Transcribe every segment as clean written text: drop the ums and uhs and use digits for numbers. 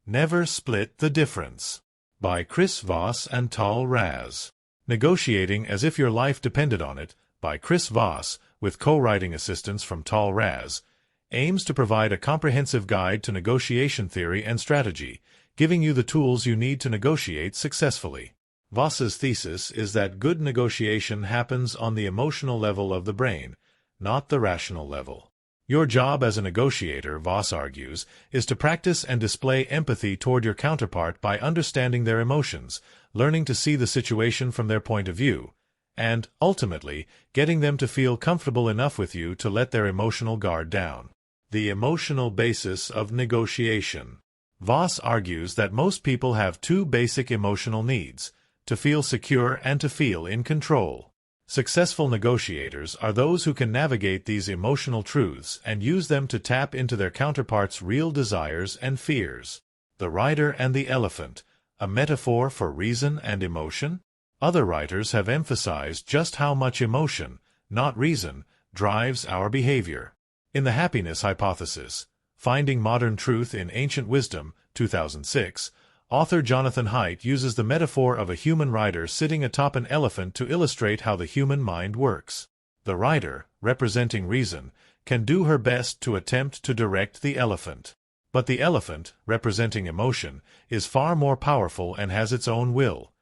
Never Split the Difference. By Chris Voss and Tal Raz. Negotiating as if your life depended on it, by Chris Voss, with co-writing assistance from Tal Raz, aims to provide a comprehensive guide to negotiation theory and strategy, giving you the tools you need to negotiate successfully. Voss's thesis is that good negotiation happens on the emotional level of the brain, not the rational level. Your job as a negotiator, Voss argues, is to practice and display empathy toward your counterpart by understanding their emotions, learning to see the situation from their point of view, and, ultimately, getting them to feel comfortable enough with you to let their emotional guard down. The emotional basis of negotiation. Voss argues that most people have two basic emotional needs: to feel secure and to feel in control. Successful negotiators are those who can navigate these emotional truths and use them to tap into their counterpart's real desires and fears. The Rider and the Elephant, a metaphor for reason and emotion? Other writers have emphasized just how much emotion, not reason, drives our behavior. In The Happiness Hypothesis, Finding Modern Truth in Ancient Wisdom, 2006, author Jonathan Haidt uses the metaphor of a human rider sitting atop an elephant to illustrate how the human mind works. The rider, representing reason, can do her best to attempt to direct the elephant. But the elephant, representing emotion, is far more powerful and has its own will.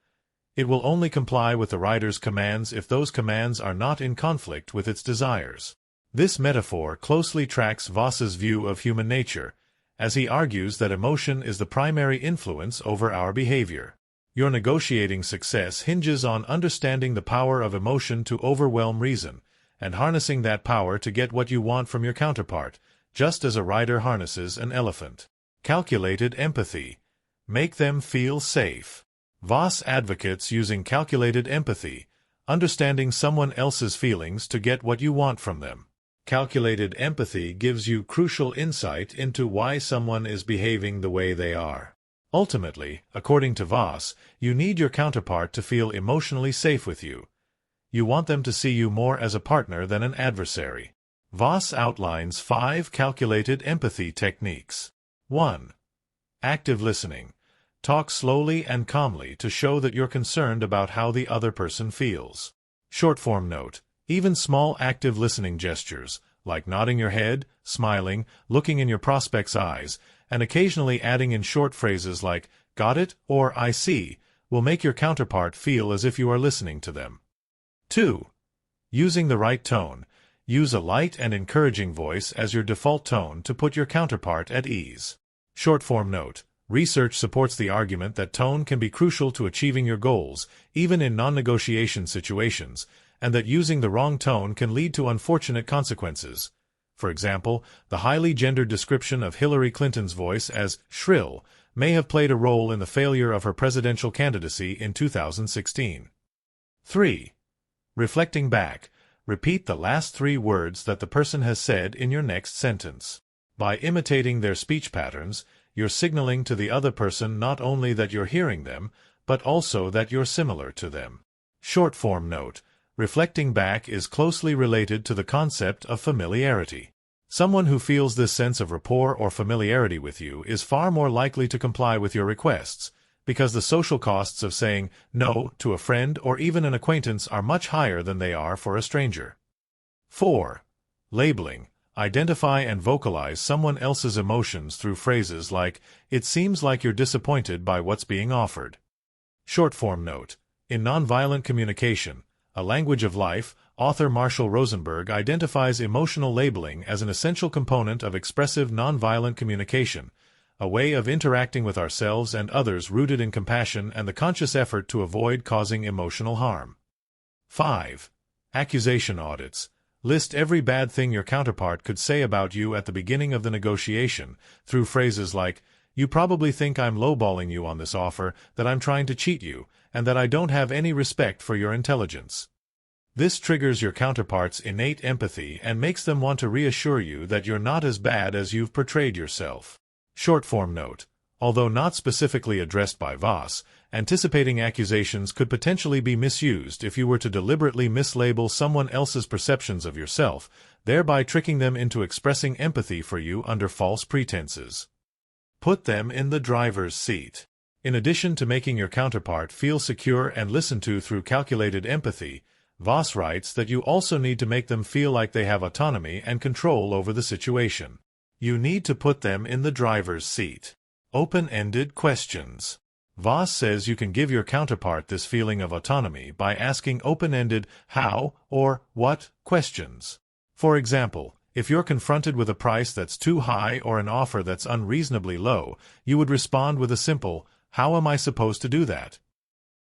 It will only comply with the rider's commands if those commands are not in conflict with its desires. This metaphor closely tracks Voss's view of human nature, as he argues that emotion is the primary influence over our behavior. Your negotiating success hinges on understanding the power of emotion to overwhelm reason, and harnessing that power to get what you want from your counterpart, just as a rider harnesses an elephant. Calculated empathy. Make them feel safe. Voss advocates using calculated empathy, understanding someone else's feelings to get what you want from them. Calculated empathy gives you crucial insight into why someone is behaving the way they are. Ultimately, according to Voss, you need your counterpart to feel emotionally safe with you. You want them to see you more as a partner than an adversary. Voss outlines 5 calculated empathy techniques. 1. Active listening. Talk slowly and calmly to show that you're concerned about how the other person feels. Short-form note. Even small active listening gestures, like nodding your head, smiling, looking in your prospect's eyes, and occasionally adding in short phrases like, "got it" or "I see," will make your counterpart feel as if you are listening to them. 2. Using the right tone. Use a light and encouraging voice as your default tone to put your counterpart at ease. Short-form note. Research supports the argument that tone can be crucial to achieving your goals, even in non-negotiation situations, and that using the wrong tone can lead to unfortunate consequences. For example, the highly gendered description of Hillary Clinton's voice as shrill may have played a role in the failure of her presidential candidacy in 2016. 3. Reflecting back. Repeat the last 3 words that the person has said in your next sentence. By imitating their speech patterns, you're signaling to the other person not only that you're hearing them, but also that you're similar to them. Short-form note. Reflecting back is closely related to the concept of familiarity. Someone who feels this sense of rapport or familiarity with you is far more likely to comply with your requests, because the social costs of saying no to a friend or even an acquaintance are much higher than they are for a stranger. 4. Labeling. Identify and vocalize someone else's emotions through phrases like, "It seems like you're disappointed by what's being offered." Short-form note. In nonviolent communication, A Language of Life, author Marshall Rosenberg identifies emotional labeling as an essential component of expressive nonviolent communication, a way of interacting with ourselves and others rooted in compassion and the conscious effort to avoid causing emotional harm. 5. Accusation audits. List every bad thing your counterpart could say about you at the beginning of the negotiation, through phrases like, "You probably think I'm lowballing you on this offer, that I'm trying to cheat you, and that I don't have any respect for your intelligence." This triggers your counterpart's innate empathy and makes them want to reassure you that you're not as bad as you've portrayed yourself. Short-form note. Although not specifically addressed by Voss, anticipating accusations could potentially be misused if you were to deliberately mislabel someone else's perceptions of yourself, thereby tricking them into expressing empathy for you under false pretenses. Put them in the driver's seat. In addition to making your counterpart feel secure and listened to through calculated empathy, Voss writes that you also need to make them feel like they have autonomy and control over the situation. You need to put them in the driver's seat. Open-ended questions. Voss says you can give your counterpart this feeling of autonomy by asking open-ended how or what questions. For example, if you're confronted with a price that's too high or an offer that's unreasonably low, you would respond with a simple, "How am I supposed to do that?"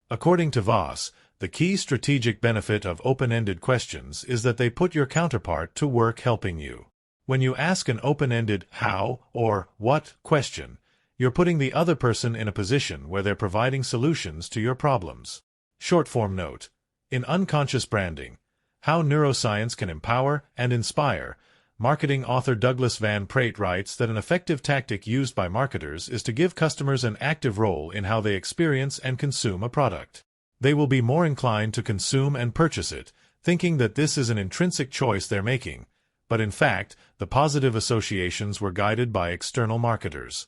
According to Voss, the key strategic benefit of open-ended questions is that they put your counterpart to work helping you. When you ask an open-ended how or what question, you're putting the other person in a position where they're providing solutions to your problems. Short-form note. In Unconscious Branding, How Neuroscience Can Empower and Inspire, marketing author Douglas Van Praet writes that an effective tactic used by marketers is to give customers an active role in how they experience and consume a product. They will be more inclined to consume and purchase it, thinking that this is an intrinsic choice they're making, but in fact, the positive associations were guided by external marketers.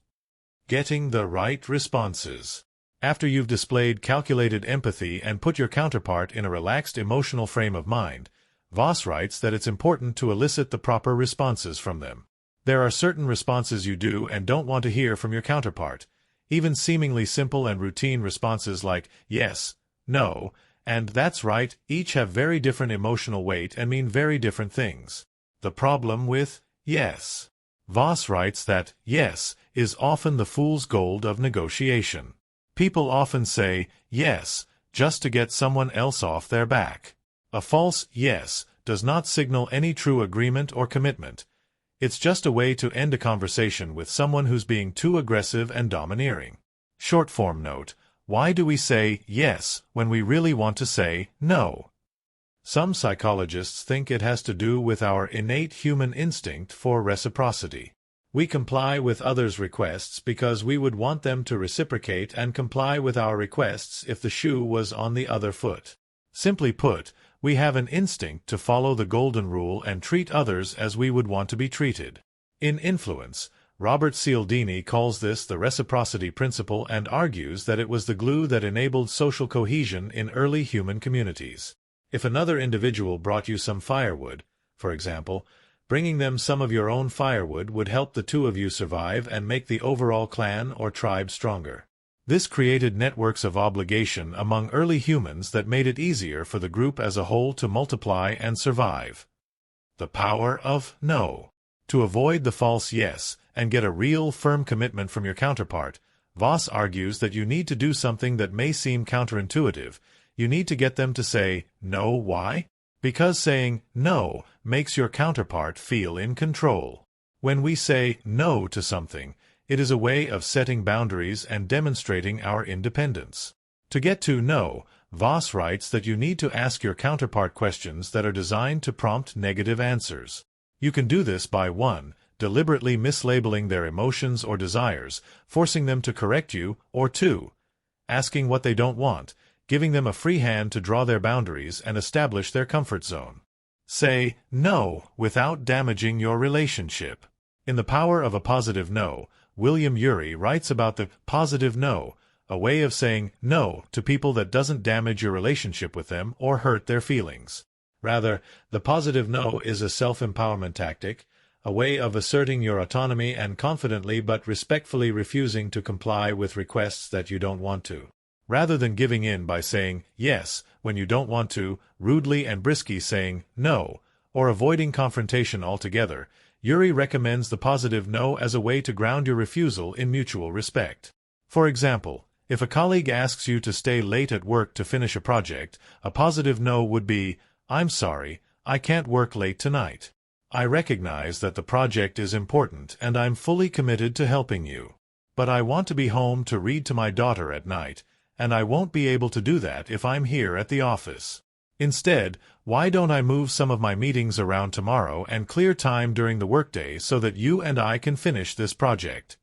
Getting the right responses. After you've displayed calculated empathy and put your counterpart in a relaxed emotional frame of mind, Voss writes that it's important to elicit the proper responses from them. There are certain responses you do and don't want to hear from your counterpart. Even seemingly simple and routine responses like yes, no, and that's right each have very different emotional weight and mean very different things. The problem with yes. Voss writes that yes is often the fool's gold of negotiation. People often say yes just to get someone else off their back. A false yes does not signal any true agreement or commitment. It's just a way to end a conversation with someone who's being too aggressive and domineering. Short-form note. Why do we say yes when we really want to say no? Some psychologists think it has to do with our innate human instinct for reciprocity. We comply with others' requests because we would want them to reciprocate and comply with our requests if the shoe was on the other foot. Simply put, we have an instinct to follow the golden rule and treat others as we would want to be treated. In Influence, Robert Cialdini calls this the reciprocity principle and argues that it was the glue that enabled social cohesion in early human communities. If another individual brought you some firewood, for example, bringing them some of your own firewood would help the two of you survive and make the overall clan or tribe stronger. This created networks of obligation among early humans that made it easier for the group as a whole to multiply and survive. The power of no. To avoid the false yes and get a real firm commitment from your counterpart, Voss argues that you need to do something that may seem counterintuitive. You need to get them to say no. Why? Because saying no makes your counterpart feel in control. When we say no to something, it is a way of setting boundaries and demonstrating our independence. To get to no, Voss writes that you need to ask your counterpart questions that are designed to prompt negative answers. You can do this by 1. Deliberately mislabeling their emotions or desires, forcing them to correct you, or 2. Asking what they don't want, giving them a free hand to draw their boundaries and establish their comfort zone. Say no without damaging your relationship. In The Power of a Positive No, William Ury writes about the positive no, a way of saying no to people that doesn't damage your relationship with them or hurt their feelings. Rather, the positive no is a self-empowerment tactic, a way of asserting your autonomy and confidently but respectfully refusing to comply with requests that you don't want to. Rather than giving in by saying yes when you don't want to, rudely and briskly saying no, or avoiding confrontation altogether, Ury recommends the positive no as a way to ground your refusal in mutual respect. For example, if a colleague asks you to stay late at work to finish a project, a positive no would be, "I'm sorry, I can't work late tonight. I recognize that the project is important and I'm fully committed to helping you. But I want to be home to read to my daughter at night, and I won't be able to do that if I'm here at the office. Instead, why don't I move some of my meetings around tomorrow and clear time during the workday so that you and I can finish this project?"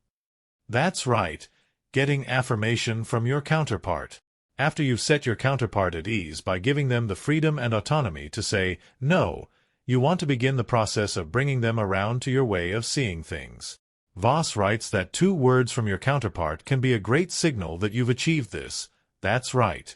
That's right, getting affirmation from your counterpart. After you've set your counterpart at ease by giving them the freedom and autonomy to say no, you want to begin the process of bringing them around to your way of seeing things. Voss writes that 2 words from your counterpart can be a great signal that you've achieved this. That's right.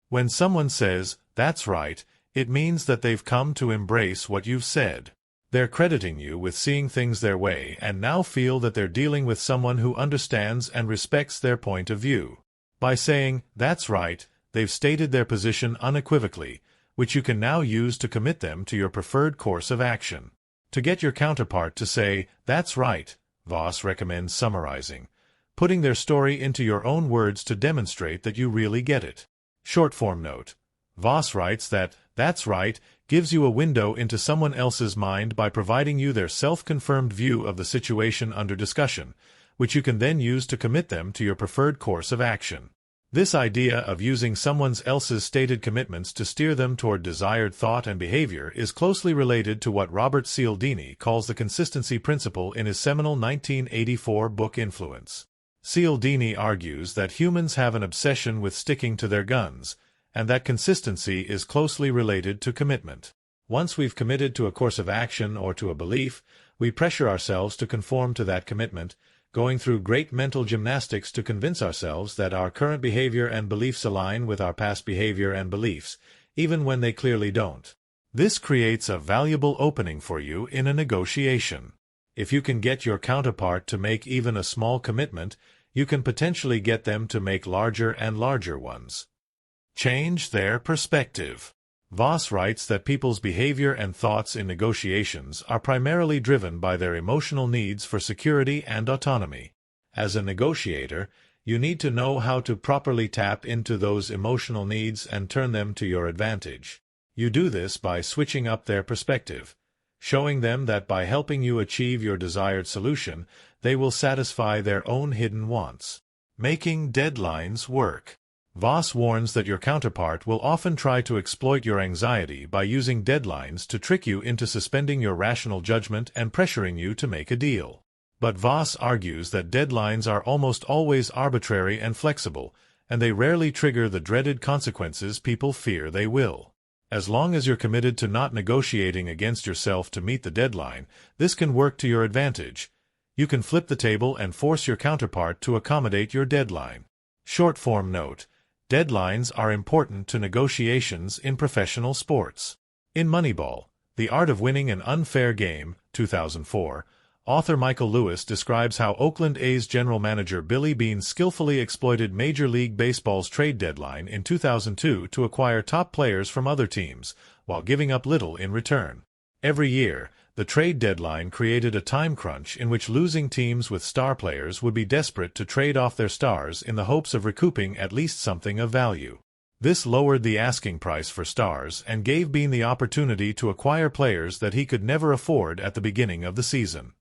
When someone says, "That's right," it means that they've come to embrace what you've said. They're crediting you with seeing things their way and now feel that they're dealing with someone who understands and respects their point of view. By saying, "That's right," they've stated their position unequivocally, which you can now use to commit them to your preferred course of action. To get your counterpart to say, "That's right," Voss recommends summarizing, putting their story into your own words to demonstrate that you really get it. Short form note. Voss writes that "that's right" gives you a window into someone else's mind by providing you their self-confirmed view of the situation under discussion, which you can then use to commit them to your preferred course of action. This idea of using someone else's stated commitments to steer them toward desired thought and behavior is closely related to what Robert Cialdini calls the consistency principle in his seminal 1984 book Influence. Cialdini argues that humans have an obsession with sticking to their guns, and that consistency is closely related to commitment. Once we've committed to a course of action or to a belief, we pressure ourselves to conform to that commitment, going through great mental gymnastics to convince ourselves that our current behavior and beliefs align with our past behavior and beliefs, even when they clearly don't. This creates a valuable opening for you in a negotiation. If you can get your counterpart to make even a small commitment, you can potentially get them to make larger and larger ones. Change their perspective. Voss writes that people's behavior and thoughts in negotiations are primarily driven by their emotional needs for security and autonomy. As a negotiator, you need to know how to properly tap into those emotional needs and turn them to your advantage. You do this by switching up their perspective, showing them that by helping you achieve your desired solution, they will satisfy their own hidden wants. Making deadlines work. Voss warns that your counterpart will often try to exploit your anxiety by using deadlines to trick you into suspending your rational judgment and pressuring you to make a deal. But Voss argues that deadlines are almost always arbitrary and flexible, and they rarely trigger the dreaded consequences people fear they will. As long as you're committed to not negotiating against yourself to meet the deadline, this can work to your advantage. You can flip the table and force your counterpart to accommodate your deadline. Short form note. Deadlines are important to negotiations in professional sports. In Moneyball, The Art of Winning an Unfair Game, 2004, author Michael Lewis describes how Oakland A's general manager Billy Beane skillfully exploited Major League Baseball's trade deadline in 2002 to acquire top players from other teams, while giving up little in return. Every year, the trade deadline created a time crunch in which losing teams with star players would be desperate to trade off their stars in the hopes of recouping at least something of value. This lowered the asking price for stars and gave Beane the opportunity to acquire players that he could never afford at the beginning of the season.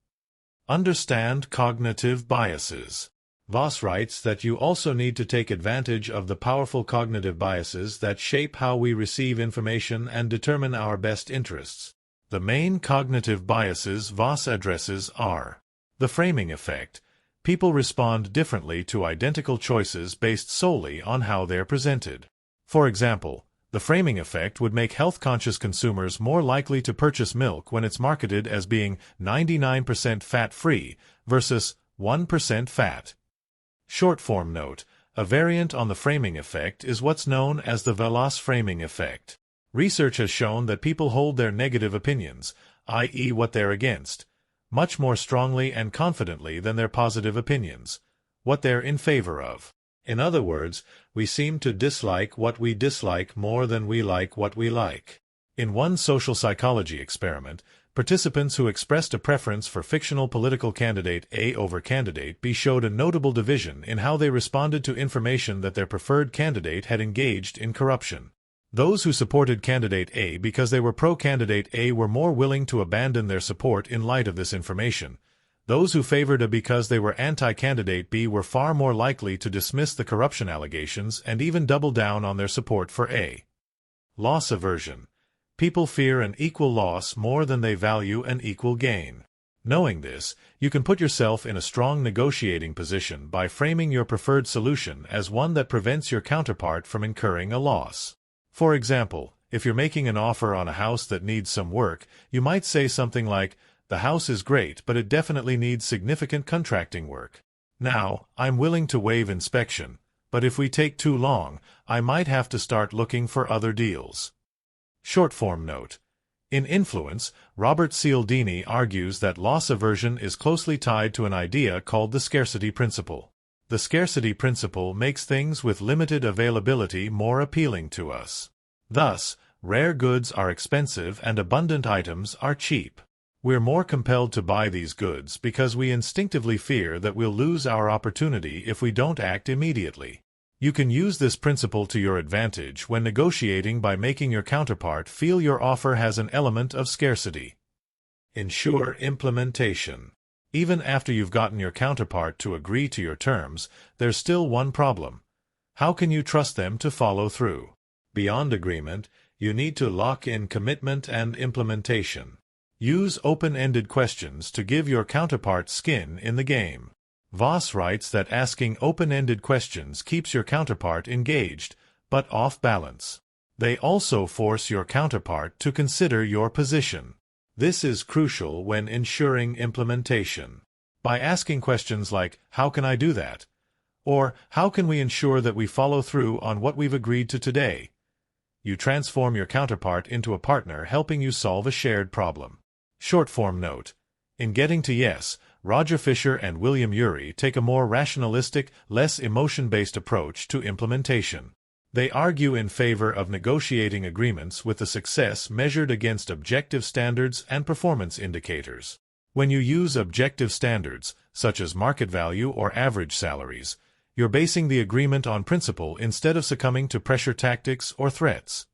Understand cognitive biases. Voss writes that you also need to take advantage of the powerful cognitive biases that shape how we receive information and determine our best interests. The main cognitive biases Voss addresses are the framing effect. People respond differently to identical choices based solely on how they're presented. For example, the framing effect would make health-conscious consumers more likely to purchase milk when it's marketed as being 99% fat-free versus 1% fat. Short-form note, a variant on the framing effect is what's known as the Veloce framing effect. Research has shown that people hold their negative opinions, i.e. what they're against, much more strongly and confidently than their positive opinions, what they're in favor of. In other words, we seem to dislike what we dislike more than we like what we like. In one social psychology experiment, participants who expressed a preference for fictional political candidate A over candidate B showed a notable division in how they responded to information that their preferred candidate had engaged in corruption. Those who supported candidate A because they were pro-candidate A were more willing to abandon their support in light of this information. Those who favored A because they were anti-candidate B were far more likely to dismiss the corruption allegations and even double down on their support for A. Loss aversion. People fear an equal loss more than they value an equal gain. Knowing this, you can put yourself in a strong negotiating position by framing your preferred solution as one that prevents your counterpart from incurring a loss. For example, if you're making an offer on a house that needs some work, you might say something like, The house is great, but it definitely needs significant contracting work. Now, I'm willing to waive inspection, but if we take too long, I might have to start looking for other deals. Short-form note. In Influence, Robert Cialdini argues that loss aversion is closely tied to an idea called the scarcity principle. The scarcity principle makes things with limited availability more appealing to us. Thus, rare goods are expensive and abundant items are cheap. We're more compelled to buy these goods because we instinctively fear that we'll lose our opportunity if we don't act immediately. You can use this principle to your advantage when negotiating by making your counterpart feel your offer has an element of scarcity. Ensure implementation. Even after you've gotten your counterpart to agree to your terms, there's still one problem. How can you trust them to follow through? Beyond agreement, you need to lock in commitment and implementation. Use open-ended questions to give your counterpart skin in the game. Voss writes that asking open-ended questions keeps your counterpart engaged, but off balance. They also force your counterpart to consider your position. This is crucial when ensuring implementation. By asking questions like, "How can I do that?" or "How can we ensure that we follow through on what we've agreed to today?" you transform your counterpart into a partner helping you solve a shared problem. Short-form note. In Getting to Yes, Roger Fisher and William Ury take a more rationalistic, less emotion-based approach to implementation. They argue in favor of negotiating agreements with the success measured against objective standards and performance indicators. When you use objective standards, such as market value or average salaries, you're basing the agreement on principle instead of succumbing to pressure tactics or threats.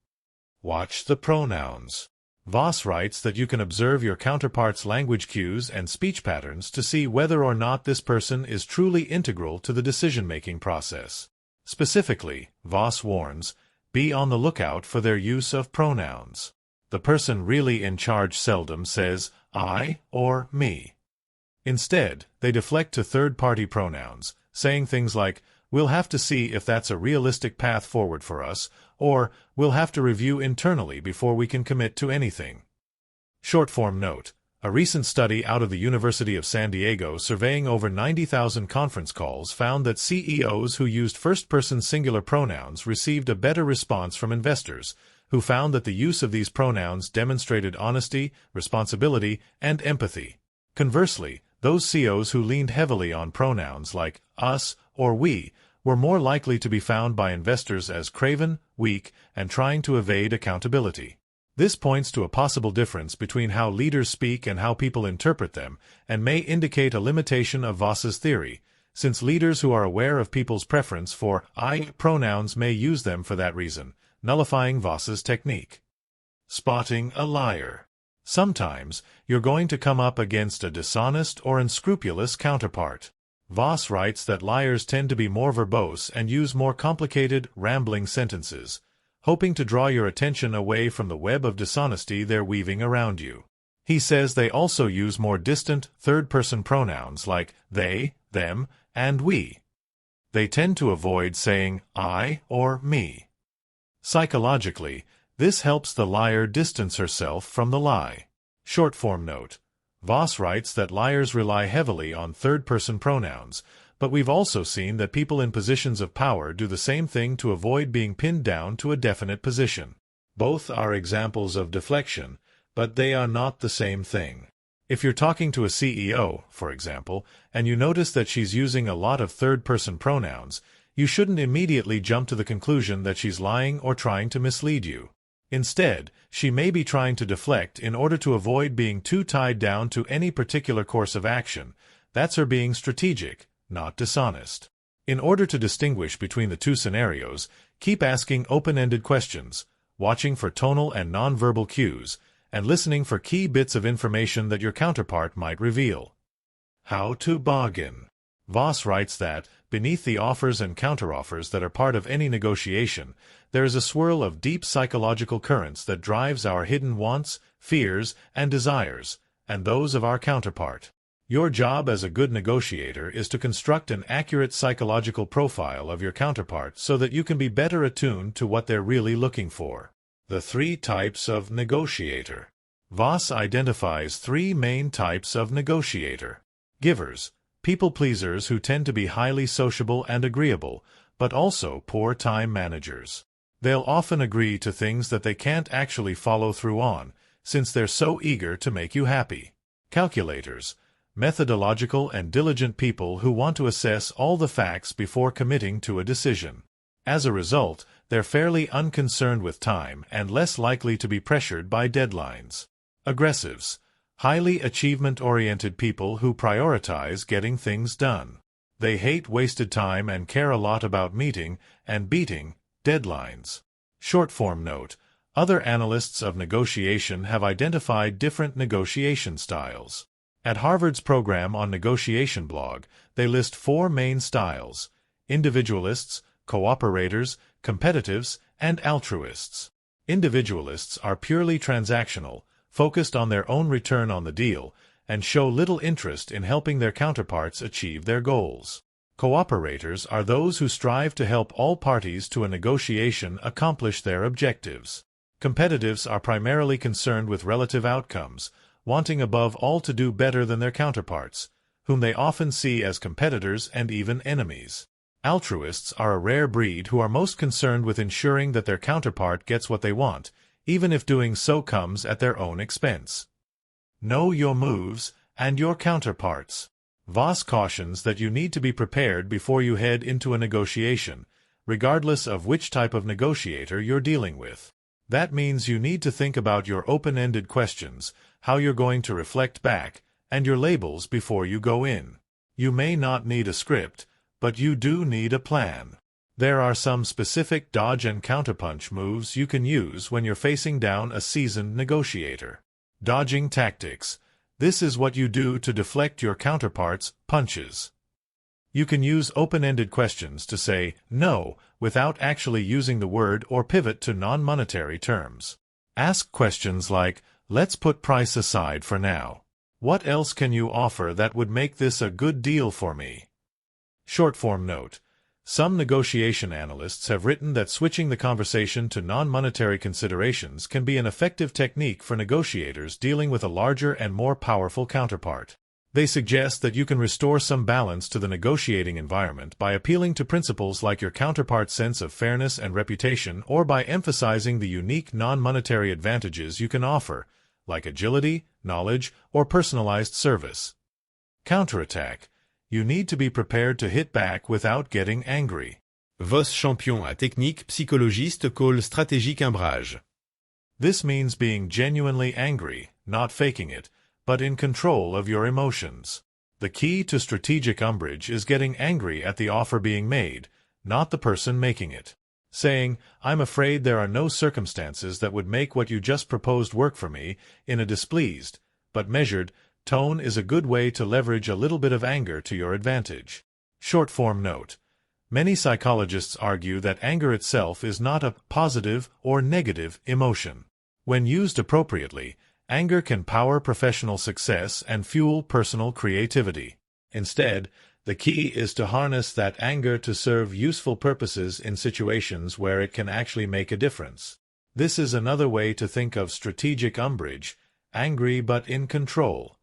Watch the pronouns. Voss writes that you can observe your counterpart's language cues and speech patterns to see whether or not this person is truly integral to the decision-making process. Specifically, Voss warns, be on the lookout for their use of pronouns. The person really in charge seldom says I or me. Instead, they deflect to third-party pronouns, saying things like, "We'll have to see if that's a realistic path forward for us," or "We'll have to review internally before we can commit to anything." Short-form note. A recent study out of the University of San Diego surveying over 90,000 conference calls found that CEOs who used first-person singular pronouns received a better response from investors, who found that the use of these pronouns demonstrated honesty, responsibility, and empathy. Conversely, those CEOs who leaned heavily on pronouns like us or we were more likely to be found by investors as craven, weak, and trying to evade accountability. This points to a possible difference between how leaders speak and how people interpret them, and may indicate a limitation of Voss's theory, since leaders who are aware of people's preference for I pronouns may use them for that reason, nullifying Voss's technique. Spotting a liar. Sometimes, you're going to come up against a dishonest or unscrupulous counterpart. Voss writes that liars tend to be more verbose and use more complicated, rambling sentences, hoping to draw your attention away from the web of dishonesty they're weaving around you. He says they also use more distant, third-person pronouns like they, them, and we. They tend to avoid saying I or me. Psychologically, this helps the liar distance herself from the lie. Short-form note. Voss writes that liars rely heavily on third-person pronouns, but we've also seen that people in positions of power do the same thing to avoid being pinned down to a definite position. Both are examples of deflection, but they are not the same thing. If you're talking to a CEO, for example, and you notice that she's using a lot of third-person pronouns, you shouldn't immediately jump to the conclusion that she's lying or trying to mislead you. Instead, she may be trying to deflect in order to avoid being too tied down to any particular course of action. That's her being strategic, not dishonest. In order to distinguish between the two scenarios, keep asking open-ended questions, watching for tonal and nonverbal cues, and listening for key bits of information that your counterpart might reveal. How to bargain. Voss writes that, beneath the offers and counteroffers that are part of any negotiation, there is a swirl of deep psychological currents that drives our hidden wants, fears, and desires, and those of our counterpart. Your job as a good negotiator is to construct an accurate psychological profile of your counterpart so that you can be better attuned to what they're really looking for. The 3 types of negotiator. Voss identifies three main types of negotiator. Givers, people pleasers who tend to be highly sociable and agreeable, but also poor time managers. They'll often agree to things that they can't actually follow through on, since they're so eager to make you happy. Calculators, methodological and diligent people who want to assess all the facts before committing to a decision. As a result, they're fairly unconcerned with time and less likely to be pressured by deadlines. Aggressives, highly achievement-oriented people who prioritize getting things done. They hate wasted time and care a lot about meeting and beating deadlines. Short-form note: other analysts of negotiation have identified different negotiation styles. At Harvard's program on negotiation blog, they list four main styles: individualists, cooperators, competitives, and altruists. Individualists are purely transactional, focused on their own return on the deal, and show little interest in helping their counterparts achieve their goals. Cooperators are those who strive to help all parties to a negotiation accomplish their objectives. Competitives are primarily concerned with relative outcomes, wanting above all to do better than their counterparts, whom they often see as competitors and even enemies. Altruists are a rare breed who are most concerned with ensuring that their counterpart gets what they want, even if doing so comes at their own expense. Know your moves and your counterparts. Voss cautions that you need to be prepared before you head into a negotiation, regardless of which type of negotiator you're dealing with. That means you need to think about your open-ended questions, how you're going to reflect back, and your labels before you go in. You may not need a script, but you do need a plan. There are some specific dodge and counterpunch moves you can use when you're facing down a seasoned negotiator. Dodging tactics. This is what you do to deflect your counterpart's punches. You can use open-ended questions to say no without actually using the word or pivot to non-monetary terms. Ask questions like, let's put price aside for now. What else can you offer that would make this a good deal for me? Short-form note: some negotiation analysts have written that switching the conversation to non-monetary considerations can be an effective technique for negotiators dealing with a larger and more powerful counterpart. They suggest that you can restore some balance to the negotiating environment by appealing to principles like your counterpart's sense of fairness and reputation, or by emphasizing the unique non-monetary advantages you can offer, like agility, knowledge, or personalized service. Counterattack. You need to be prepared to hit back without getting angry. Voss champion à technique psychologiste call stratégique imbrage. This means being genuinely angry, not faking it, but in control of your emotions. The key to strategic umbrage is getting angry at the offer being made, not the person making it. Saying, "I'm afraid there are no circumstances that would make what you just proposed work for me," in a displeased, but measured, tone is a good way to leverage a little bit of anger to your advantage. Short-form note: many psychologists argue that anger itself is not a positive or negative emotion. When used appropriately, anger can power professional success and fuel personal creativity. Instead, the key is to harness that anger to serve useful purposes in situations where it can actually make a difference. This is another way to think of strategic umbrage: angry but in control.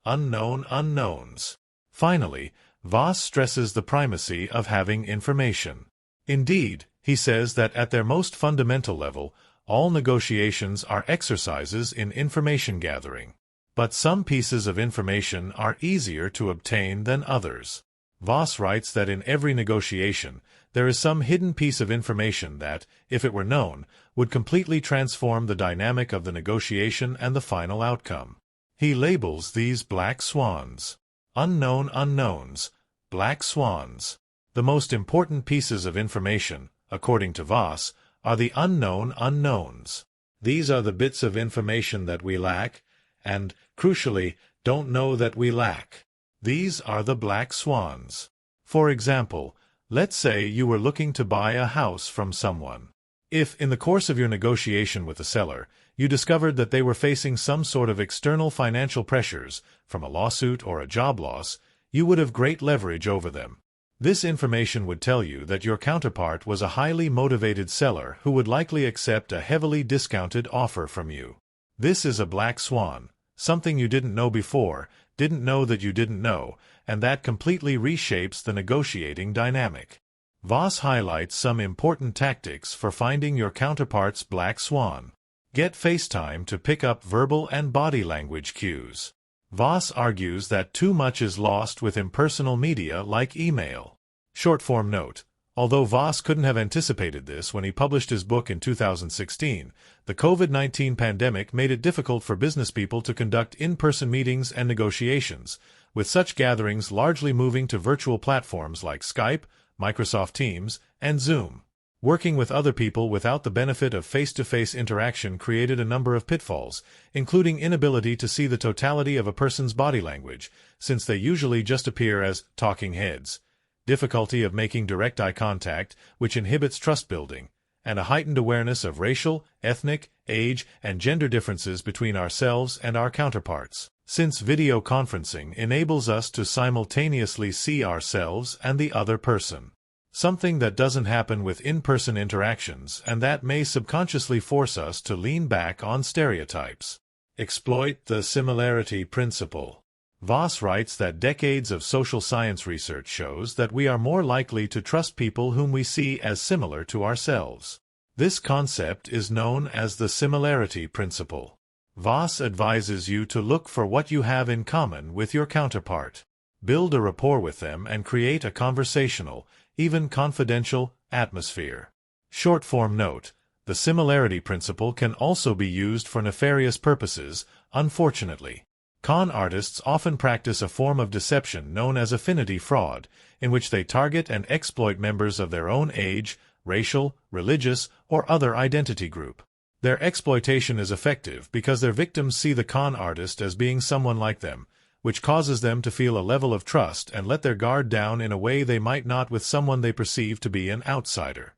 Unknown unknowns. Finally, Voss stresses the primacy of having information. Indeed, he says that at their most fundamental level, all negotiations are exercises in information gathering. But some pieces of information are easier to obtain than others. Voss writes that in every negotiation, there is some hidden piece of information that, if it were known, would completely transform the dynamic of the negotiation and the final outcome. He labels these black swans. Unknown unknowns, black swans. The most important pieces of information, according to Voss, are the unknown unknowns. These are the bits of information that we lack, and, crucially, don't know that we lack. These are the black swans. For example, let's say you were looking to buy a house from someone. If, in the course of your negotiation with the seller, you discovered that they were facing some sort of external financial pressures, from a lawsuit or a job loss, you would have great leverage over them. This information would tell you that your counterpart was a highly motivated seller who would likely accept a heavily discounted offer from you. This is a black swan, something you didn't know before, didn't know that you didn't know, and that completely reshapes the negotiating dynamic. Voss highlights some important tactics for finding your counterpart's black swan. Get FaceTime to pick up verbal and body language cues. Voss argues that too much is lost with impersonal media like email. Short-form note. Although Voss couldn't have anticipated this when he published his book in 2016, the COVID-19 pandemic made it difficult for business people to conduct in-person meetings and negotiations, with such gatherings largely moving to virtual platforms like Skype, Microsoft Teams, and Zoom. Working with other people without the benefit of face-to-face interaction created a number of pitfalls, including inability to see the totality of a person's body language, since they usually just appear as talking heads, difficulty of making direct eye contact, which inhibits trust building, and a heightened awareness of racial, ethnic, age, and gender differences between ourselves and our counterparts, since video conferencing enables us to simultaneously see ourselves and the other person. Something that doesn't happen with in-person interactions and that may subconsciously force us to lean back on stereotypes. Exploit the similarity principle. Voss writes that decades of social science research shows that we are more likely to trust people whom we see as similar to ourselves. This concept is known as the similarity principle. Voss advises you to look for what you have in common with your counterpart. Build a rapport with them and create a conversational, even confidential, atmosphere. Short-form note. The similarity principle can also be used for nefarious purposes, unfortunately. Con artists often practice a form of deception known as affinity fraud, in which they target and exploit members of their own age, racial, religious, or other identity group. Their exploitation is effective because their victims see the con artist as being someone like them, which causes them to feel a level of trust and let their guard down in a way they might not with someone they perceive to be an outsider.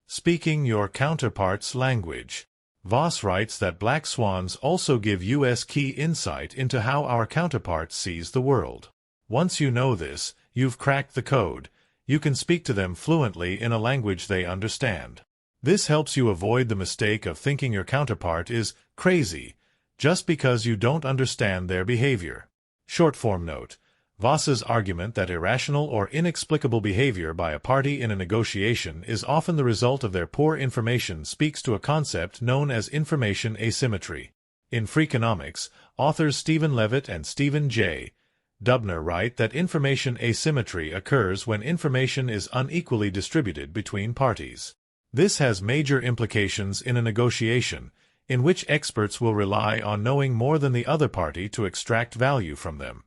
Speaking your counterpart's language. Voss writes that black swans also give us key insight into how our counterpart sees the world. Once you know this, you've cracked the code. You can speak to them fluently in a language they understand. This helps you avoid the mistake of thinking your counterpart is crazy just because you don't understand their behavior. Short-form note. Voss's argument that irrational or inexplicable behavior by a party in a negotiation is often the result of their poor information speaks to a concept known as information asymmetry. In Freakonomics, authors Stephen Levitt and Stephen J. Dubner write that information asymmetry occurs when information is unequally distributed between parties. This has major implications in a negotiation, in which experts will rely on knowing more than the other party to extract value from them.